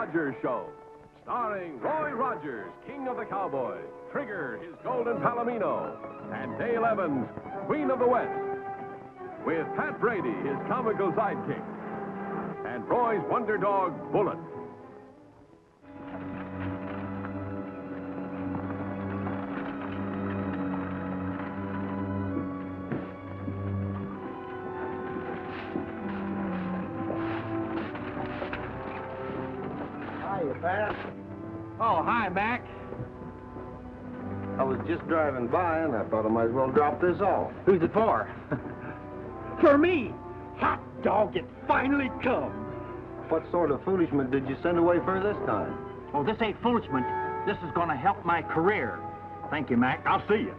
Rogers Show, starring Roy Rogers, King of the Cowboys, Trigger, his golden palomino, and Dale Evans, Queen of the West, with Pat Brady, his comical sidekick, and Roy's wonder dog, Bullet. Pat. Oh, hi, Mac. I was just driving by, and I thought I might as well drop this off. Who's it for? For me. Hot dog, it finally come. What sort of foolishment did you send away for this time? Oh, this ain't foolishment. This is gonna help my career. Thank you, Mac. I'll see you.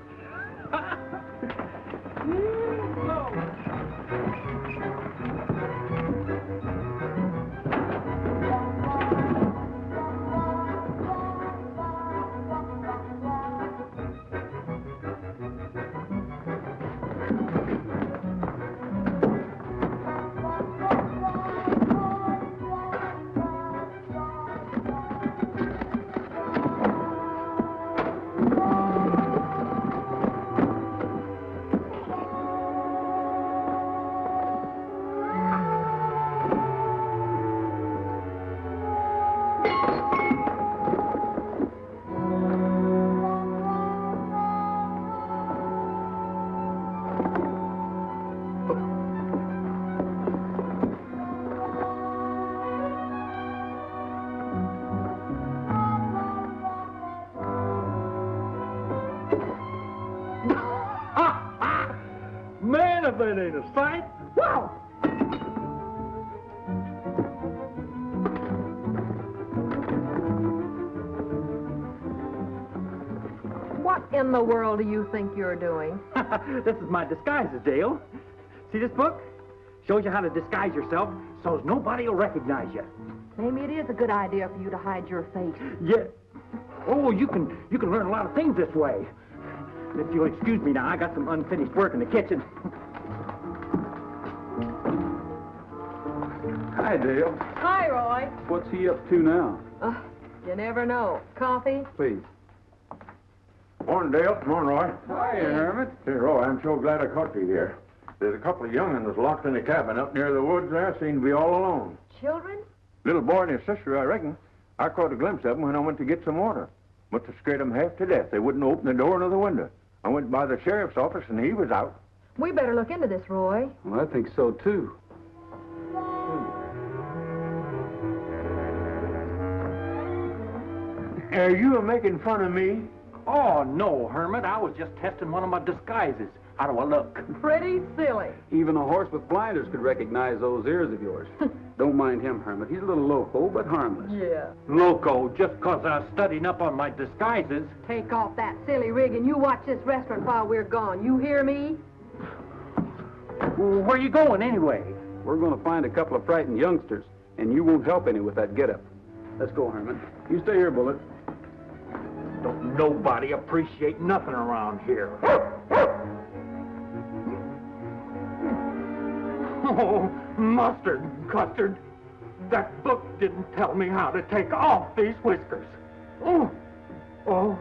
Man, if that ain't a sight! Wow! What in the world do you think you're doing? This is my disguises, Dale. See this book? Shows you how to disguise yourself so as nobody will recognize you. Maybe it is a good idea for you to hide your face. Yeah. Oh, you can learn a lot of things this way. If you'll excuse me now, I got some unfinished work in the kitchen. Hi, Dale. Hi, Roy. What's he up to now? You never know. Coffee? Please. Morning, Dale. Morning, Roy. Hiya, Hermit. Hey, Roy, I'm so glad I caught you here. There's a couple of young'uns locked in a cabin up near the woods there. Seem to be all alone. Children? Little boy and his sister, I reckon. I caught a glimpse of them when I went to get some water. Must have scared them half to death. They wouldn't open the door nor the window. I went by the sheriff's office, and he was out. We better look into this, Roy. Well, I think so, too. Are you making fun of me? Oh, no, Hermit. I was just testing one of my disguises. How do I look? Pretty silly. Even a horse with blinders could recognize those ears of yours. Don't mind him, Hermit. He's a little loco, but harmless. Yeah. Loco, just 'cause I was studying up on my disguises. Take off that silly rig and you watch this restaurant while we're gone. You hear me? Where you going, anyway? We're going to find a couple of frightened youngsters, and you won't help any with that getup. Let's go, Hermit. You stay here, Bullet. Don't nobody appreciate nothing around here. Oh, mustard and custard. That book didn't tell me how to take off these whiskers. Oh, oh.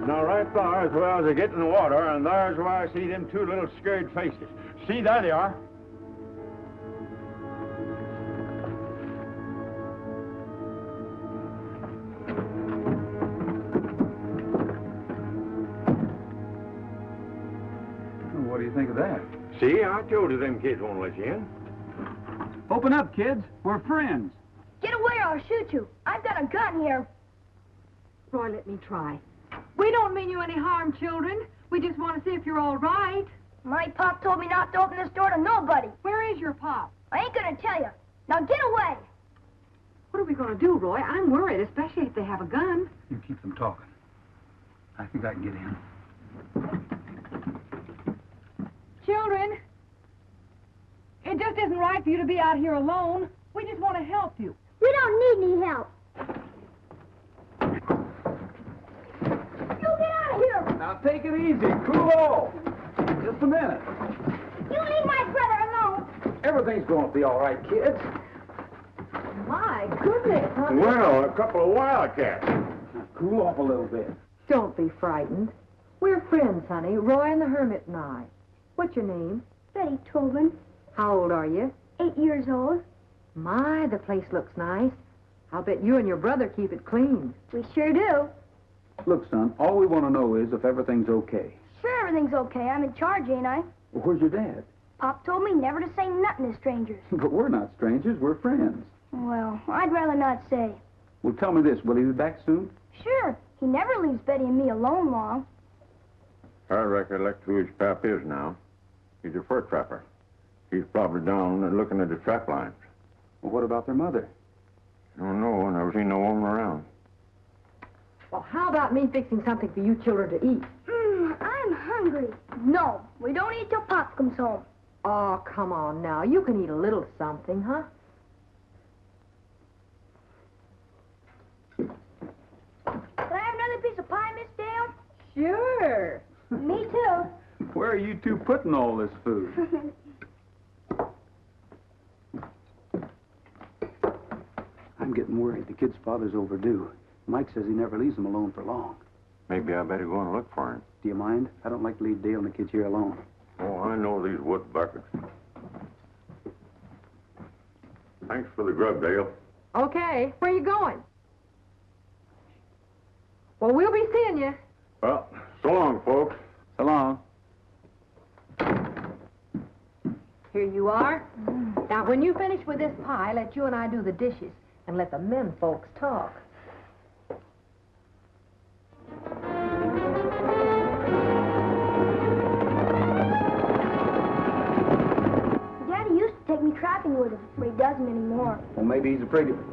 Now, right there's where I was getting the water, and there's where I see them two little scared faces. See, there they are. What do you think of that? See, I told you them kids won't let you in. Open up, kids. We're friends. Get away or I'll shoot you. I've got a gun here. Roy, let me try. We don't mean you any harm, children. We just want to see if you're all right. My pop told me not to open this door to nobody. Where is your pop? I ain't gonna tell you. Now get away. What are we going to do, Roy? I'm worried, especially if they have a gun. You keep them talking. I think I can get in. Children, it just isn't right for you to be out here alone. We just want to help you. We don't need any help. You get out of here! Now take it easy. Cool off. Just a minute. You leave my brother alone! Everything's going to be all right, kids. My goodness, honey. Well, a couple of wildcats. Now cool off a little bit. Don't be frightened. We're friends, honey, Roy and the Hermit and I. What's your name? Betty Tobin, How old are you? 8 years old. My, the place looks nice. I'll bet you and your brother keep it clean. We sure do. Look, son, all we want to know is if everything's okay. Sure, everything's okay. I'm in charge, ain't I? Well, where's your dad? Pop told me never to say nothing to strangers. But we're not strangers. We're friends. Well, I'd rather not say. Well, tell me this. Will he be back soon? Sure, he never leaves Betty and me alone long. I recollect who his pap is now. He's a fur trapper. He's probably down and looking at the trap lines. Well, what about their mother? I don't know. I never seen no woman around. Well, how about me fixing something for you children to eat? I'm hungry. No, we don't eat till Pop comes home. Oh, come on now. You can eat a little something, huh? Can I have another piece of pie, Miss Dale? Sure. Me too. Where are you two putting all this food? I'm getting worried. The kid's father's overdue. Mike says he never leaves him alone for long. Maybe I better go and look for him. Do you mind? I don't like to leave Dale and the kids here alone. Oh, I know these wood buckets. Thanks for the grub, Dale. Okay. Where you going? Well, we'll be seeing you. Well, so long, folks. So long. Here you are. Now, when you finish with this pie, let you and I do the dishes and let the men folks talk. Daddy used to take me trapping with him, but he doesn't anymore. Well, maybe he's afraid of it.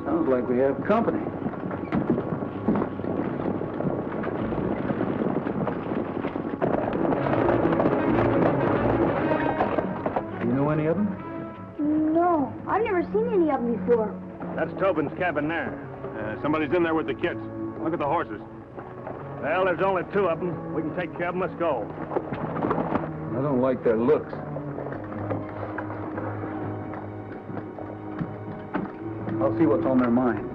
Sounds like we have company. You know any of them? No, I've never seen any of them before. That's Tobin's cabin there. Somebody's in there with the kids. Look at the horses. Well, there's only 2 of them. We can take care of them. Let's go. I don't like their looks. I'll see what's on their mind.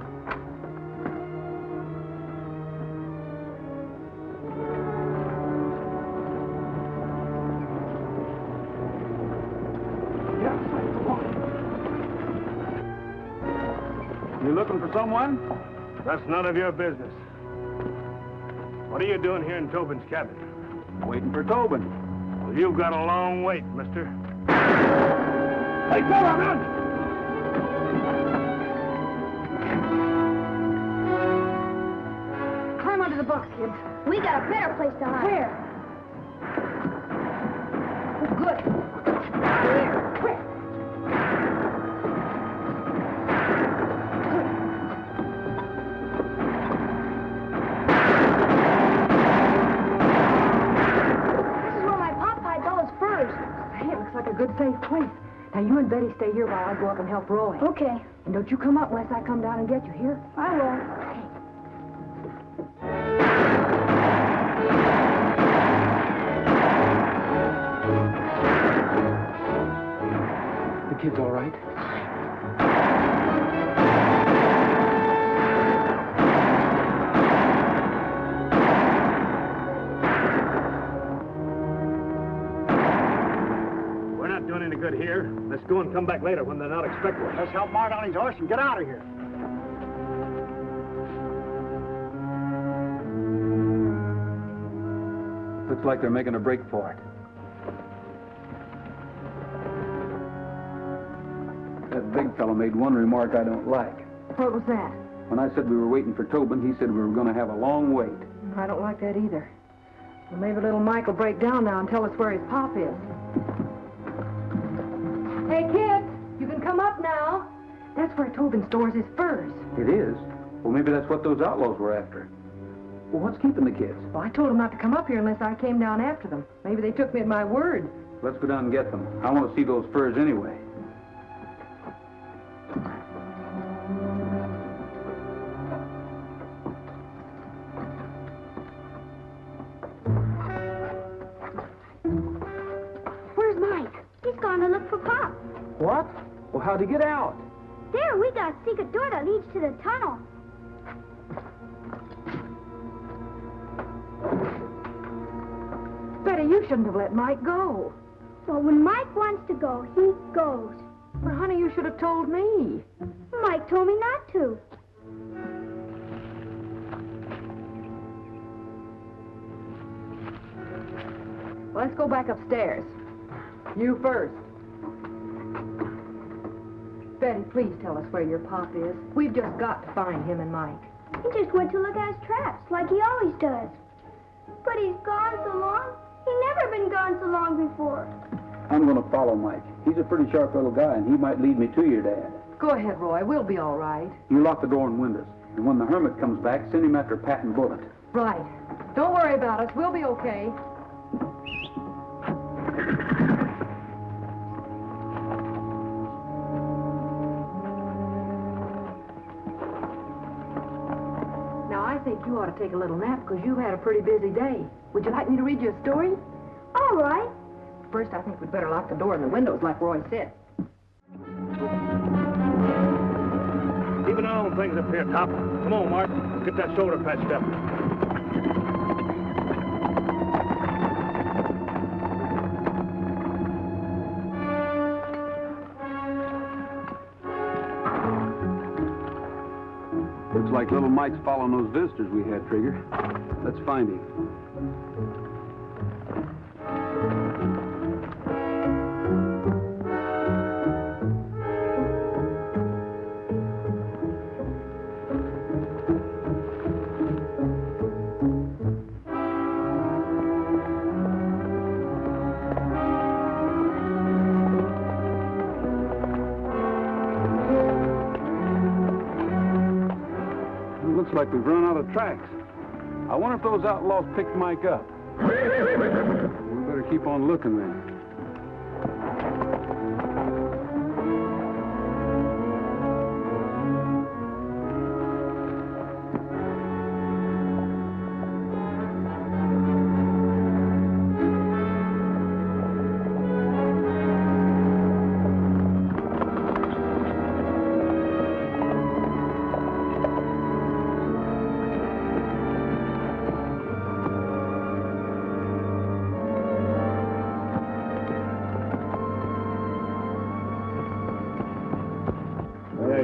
You looking for someone? That's none of your business. What are you doing here in Tobin's cabin? Waiting for Tobin. Well, you've got a long wait, mister. Hey, go on, man! Climb under the box, kids. We got a better place to hide. Where? Oh, good. There. Quick. This is where my pop hides all his furs. Hey, it looks like a good, safe place. Now, you and Betty stay here while I go up and help Roy. Okay, And don't you come up unless I come down and get you, here? I will. The kid's all right? We're not doing any good here. Let's go and come back later when they're not expecting us. Let's help Mart on his horse and get out of here. Looks like they're making a break for it. That big fellow made one remark I don't like. What was that? When I said we were waiting for Tobin, he said we were going to have a long wait. I don't like that either. Well, maybe little Mike will break down now and tell us where his pop is. Hey, kids, you can come up now. That's where Tobin stores his furs. It is? Well, maybe that's what those outlaws were after. Well, what's keeping the kids? Well, I told them not to come up here unless I came down after them. Maybe they took me at my word. Let's go down and get them. I want to see those furs anyway. Where's Mike? He's gone to look for Pop. What? Well, how'd he get out? There, we got a secret door that leads to the tunnel. Betty, you shouldn't have let Mike go. Well, when Mike wants to go, he goes. But, honey, you should have told me. Mike told me not to. Well, let's go back upstairs. You first. Betty, please tell us where your pop is. We've just got to find him and Mike. He just went to look at his traps, like he always does. But he's gone so long. He's never been gone so long before. I'm going to follow Mike. He's a pretty sharp little guy, and he might lead me to your dad. Go ahead, Roy. We'll be all right. You lock the door and windows. And when the hermit comes back, send him after Pat and Bullet. Right. Don't worry about us. We'll be okay. Now, I think you ought to take a little nap because you've had a pretty busy day. Would you like me to read you a story? All right. First, I think we'd better lock the door and the windows like Roy said. Keep an eye on things up here, Top. Come on, Mark. Get that shoulder patched up. Looks like little Mike's following those visitors we had, Trigger. Let's find him. Looks like we've run out of tracks. I wonder if those outlaws picked Mike up. We better keep on looking then.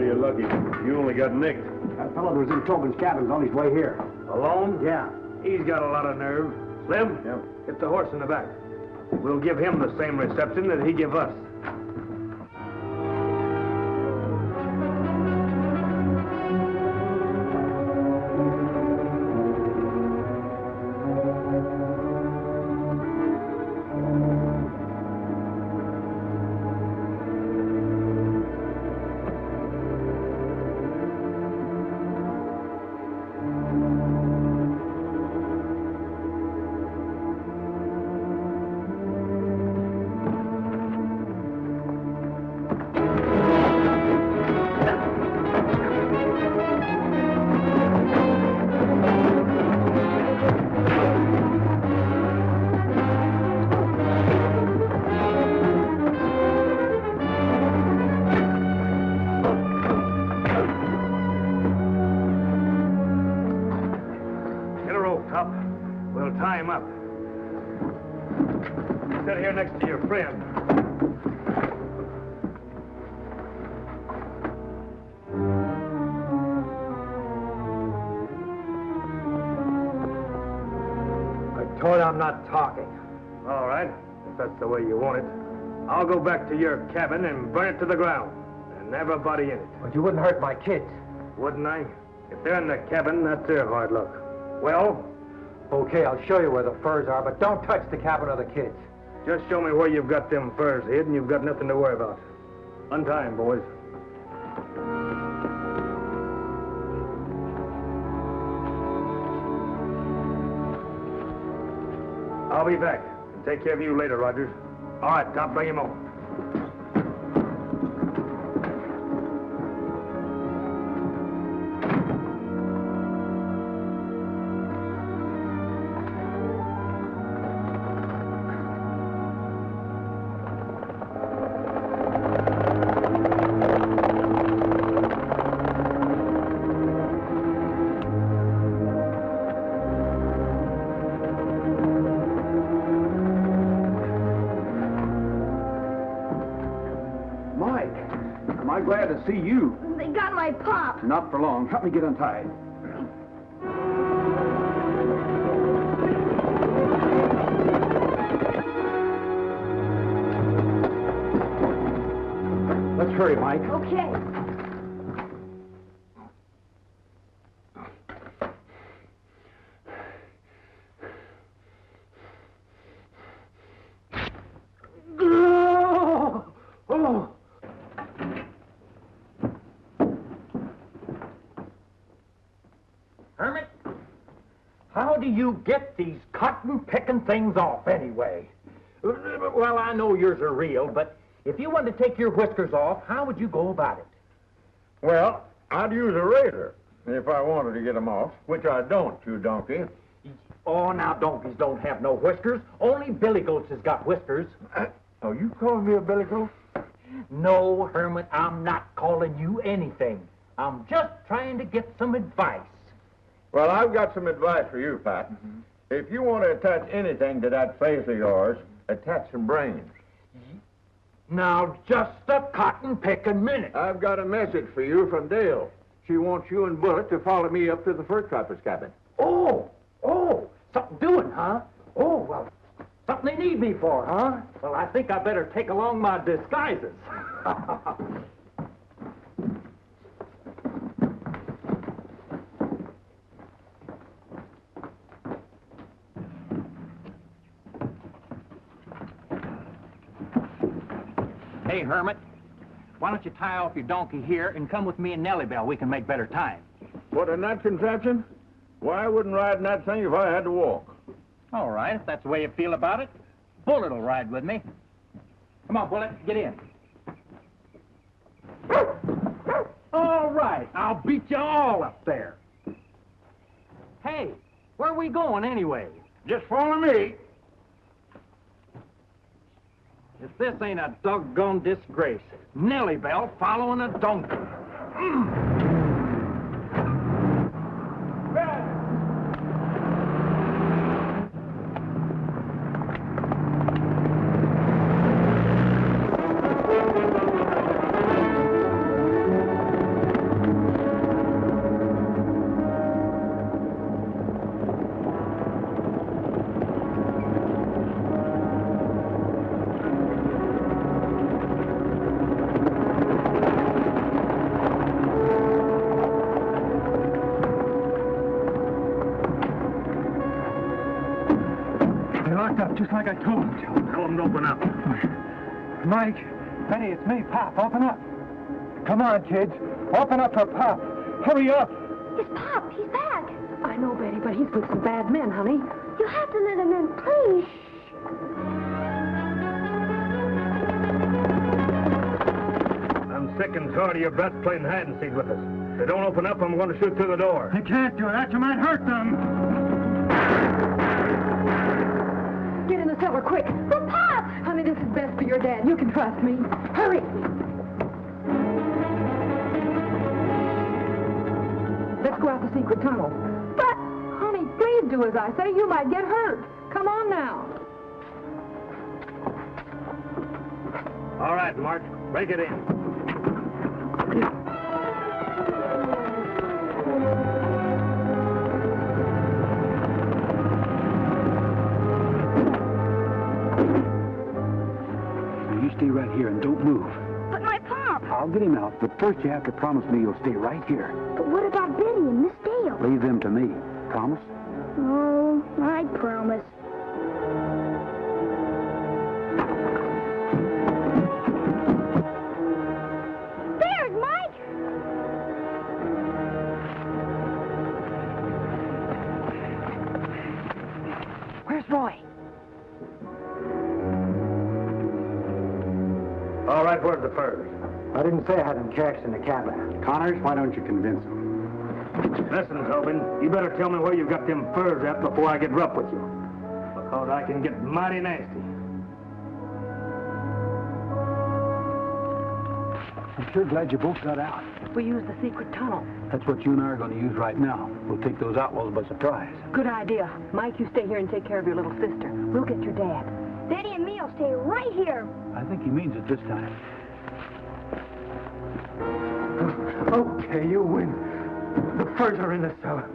You're lucky. You only got nicked. That fellow that was in Tobin's cabin's on his way here. Alone? Yeah. He's got a lot of nerve. Slim? Yep. Get the horse in the back. We'll give him the same reception that he give us. We'll tie him up. Sit here next to your friend. I told you I'm not talking. All right, if that's the way you want it. I'll go back to your cabin and burn it to the ground. And everybody in it. But you wouldn't hurt my kids. Wouldn't I? If they're in the cabin, that's their hard luck. Well? Okay, I'll show you where the furs are, but don't touch the cabin or the kids. Just show me where you've got them furs hid, and you've got nothing to worry about. Untie him, boys. I'll be back. Take care of you later, Rogers. All right, Tom, bring him over. Glad to see you. They got my pop. Not for long. Help me get untied. Let's hurry, Mike. Okay. Hermit, how do you get these cotton-picking things off, anyway? Well, I know yours are real, but if you wanted to take your whiskers off, how would you go about it? Well, I'd use a razor if I wanted to get them off, which I don't, you donkey. Oh, now, donkeys don't have no whiskers. Only billy goats has got whiskers. Oh, you calling me a billy goat? No, Hermit, I'm not calling you anything. I'm just trying to get some advice. Well, I've got some advice for you, Pat. If you want to attach anything to that face of yours, attach some brains. Now, just a cotton-picking minute. I've got a message for you from Dale. She wants you and Bullet to follow me up to the fur trapper's cabin. Oh, something doing, huh? Oh, well, something they need me for, huh? Well, I think I better take along my disguises. Hey, Hermit, why don't you tie off your donkey here and come with me and Nellie Bell? We can make better time. What, a nut contraption? Why, I wouldn't ride in that thing if I had to walk. All right, if that's the way you feel about it. Bullet will ride with me. Come on, Bullet, get in. All right, I'll beat you all up there. Hey, where are we going anyway? Just follow me. If this ain't a doggone disgrace, Nellie Bell following a donkey. Just like I told him to. Tell him to open up. Mike, Benny, it's me, Pop. Open up. Come on, kids. Open up for Pop. Hurry up. It's Pop. He's back. I know, Betty, but he's with some bad men, honey. You have to let him in, please. I'm sick and tired of your brats playing hide and seek with us. If they don't open up, I'm going to shoot through the door. You can't do that. You might hurt them. Get in the cellar, quick. But Pop! Honey, this is best for your dad. You can trust me. Hurry. Let's go out the secret tunnel. But... Honey, please do as I say. You might get hurt. Come on now. All right, March. Break it in. Stay right here and don't move. But my Pop! I'll get him out, but first you have to promise me you'll stay right here. But what about Benny and Miss Dale? Leave them to me. Promise? Oh, I promise. There's Mike! Where's Roy? right, where's the furs? I didn't say I had them cached in the cabin. Connors, why don't you convince him? Listen, Tobin, you better tell me where you got them furs at before I get rough with you. Because I can get mighty nasty. I'm sure glad you both got out. We used the secret tunnel. That's what you and I are going to use right now. We'll take those outlaws by surprise. Good idea. Mike, you stay here and take care of your little sister. We'll get your dad. Daddy and me will stay right here. I think he means it this time. Okay, you win. The furs are in the cellar.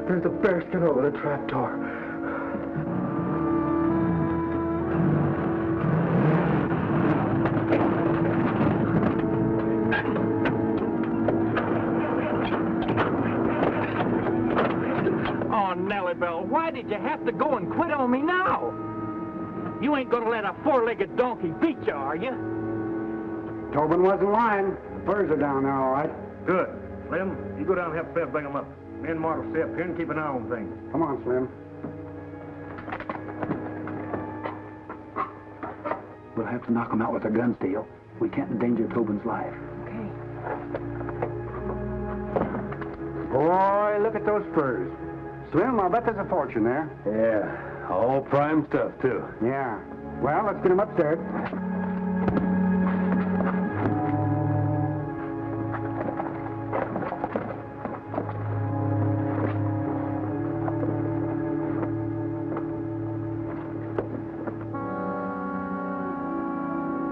There's a bearskin over the trapdoor. Oh, Nellie Bell, why did you have to go and quit on me now? You ain't gonna let a four-legged donkey beat you, are you? Tobin wasn't lying. The furs are down there, all right. Good. Slim, you go down and help Bev bring them up. Me and Mart will stay up here and keep an eye on things. Come on, Slim. We'll have to knock them out with our guns, Dale. We can't endanger Tobin's life. Okay. Boy, look at those furs. Slim, I'll bet there's a fortune there. Yeah, all prime stuff, too. Yeah. Well, let's get them upstairs.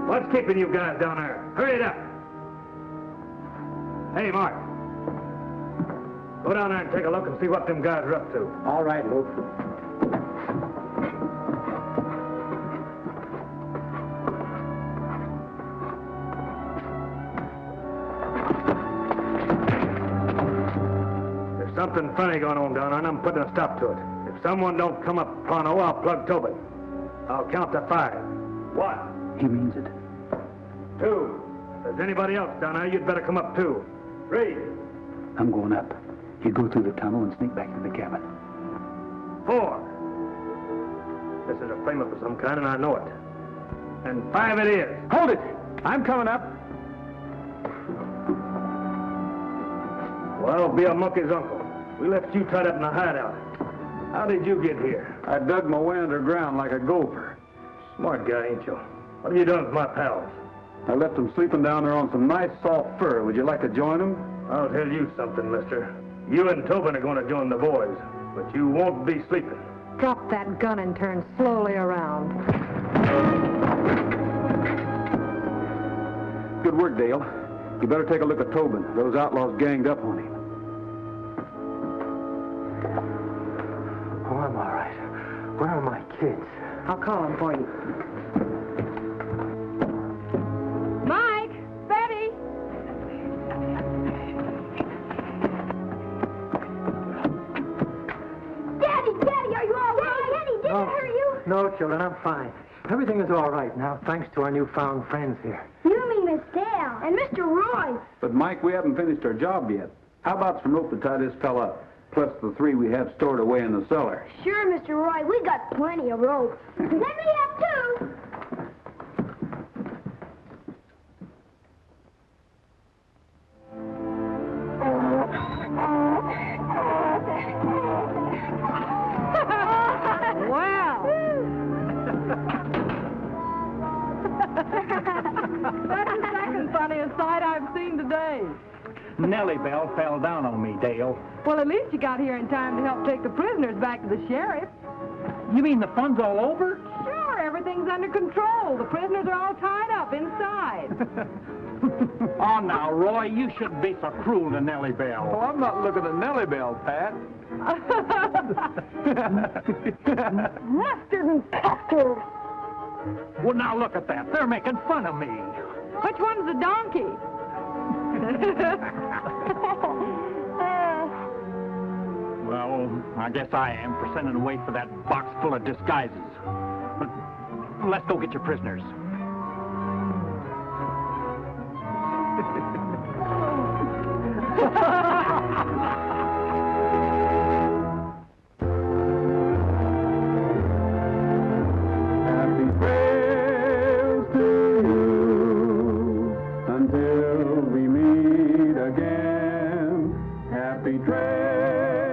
What's keeping you guys down there? Hurry it up. Hey, Mark. Go down there and take a look and see what them guys are up to. All right, Luke. There's something funny going on down there, and I'm putting a stop to it. If someone don't come up pronto, I'll plug Tobin. I'll count to 5. 1, He means it. 2. If there's anybody else down there, you'd better come up too. 3, I'm going up. You go through the tunnel and sneak back into the cabin. 4. This is a frame-up of some kind, and I know it. And 5 it is. Hold it! I'm coming up. Well, be a monkey's uncle. We left you tied up in a hideout. How did you get here? I dug my way underground like a gopher. Smart guy, ain't you? What have you done with my pals? I left them sleeping down there on some nice soft fur. Would you like to join them? I'll tell you something, mister. You and Tobin are going to join the boys, but you won't be sleeping. Drop that gun and turn slowly around. Good work, Dale. You better take a look at Tobin. Those outlaws ganged up on him. Oh, I'm all right. Where are my kids? I'll call him for you. Mike! Betty! Daddy, are you all right? Daddy, did it hurt you? No, children, I'm fine. Everything is all right now, thanks to our newfound friends here. You mean Miss Dale and Mr. Roy. But, Mike, we haven't finished our job yet. How about some rope to tie this fella up? Plus the 3 we have stored away in the cellar. Sure, Mr. Roy, we got plenty of rope. Let me have 2. Wow! That's the second funniest sight I've seen today. Nellie Bell fell down on me, Dale. Well, at least you got here in time to help take the prisoners back to the sheriff. You mean the fun's all over? Sure, everything's under control. The prisoners are all tied up inside. Oh, now, Roy, you shouldn't be so cruel to Nellie Bell. Oh, I'm not looking at Nellie Bell, Pat. Mustard and custard. Well, now look at that. They're making fun of me. Which one's the donkey? Well, I guess I am for sending away for that box full of disguises. But let's go get your prisoners. Happy trails to you. away.